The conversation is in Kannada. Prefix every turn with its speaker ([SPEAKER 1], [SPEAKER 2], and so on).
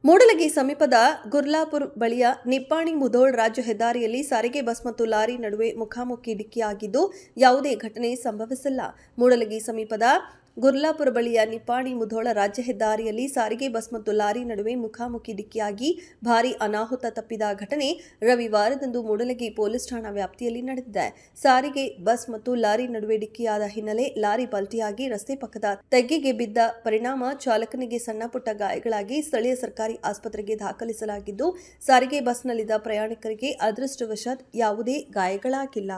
[SPEAKER 1] ಮೂಡಲಗಿ ಸಮೀಪದ ಗುರ್ಲಾಪುರ ಬಳಿಯ ನಿಪ್ಪಾಣಿ ಮುಧೋಳ್ ರಾಜ್ಯ ಹೆದ್ದಾರಿಯಲ್ಲಿ ಸಾರಿಗೆ ಬಸ್ ಮತ್ತು ಲಾರಿ ನಡುವೆ ಮುಖಾಮುಖಿ ಡಿಕ್ಕಿಯಾಗಿದ್ದು ಯಾವುದೇ ಘಟನೆ ಸಂಭವಿಸಿಲ್ಲ. ಮೂಡಲಗಿ ಸಮೀಪದ ಗುರ್ಲಾಪುರ ಬಳಿಯ ನಿಪ್ಪಾಣಿ ಮುಧೋಳ ರಾಜ್ಯ ಹೆದ್ದಾರಿಯಲ್ಲಿ ಸಾರಿಗೆ ಬಸ್ ಮತ್ತು ಲಾರಿ ನಡುವೆ ಮುಖಾಮುಖಿ ಡಿಕ್ಕಿಯಾಗಿ ಭಾರೀ ಅನಾಹುತ ತಪ್ಪಿದ ಘಟನೆ ರವಿವಾರದಂದು ಮೂಡಲಗಿ ಪೊಲೀಸ್ ಠಾಣಾ ವ್ಯಾಪ್ತಿಯಲ್ಲಿ ನಡೆದಿದೆ. ಸಾರಿಗೆ ಬಸ್ ಮತ್ತು ಲಾರಿ ನಡುವೆ ಡಿಕ್ಕಿಯಾದ ಹಿನ್ನೆಲೆ ಲಾರಿ ಪಲ್ಟಿಯಾಗಿ ರಸ್ತೆ ಪಕ್ಕದ ತೆಗ್ಗೆಗೆ ಬಿದ್ದ ಪರಿಣಾಮ ಚಾಲಕನಿಗೆ ಸಣ್ಣಪುಟ್ಟ ಗಾಯಗಳಾಗಿ ಸ್ಥಳೀಯ ಸರ್ಕಾರಿ ಆಸ್ಪತ್ರೆಗೆ ದಾಖಲಿಸಲಾಗಿದ್ದು, ಸಾರಿಗೆ ಬಸ್ನಲ್ಲಿದ್ದ ಪ್ರಯಾಣಿಕರಿಗೆ ಅದೃಷ್ಟವಶಾತ್ ಯಾವುದೇ ಗಾಯಗಳಾಗಿಲ್ಲ.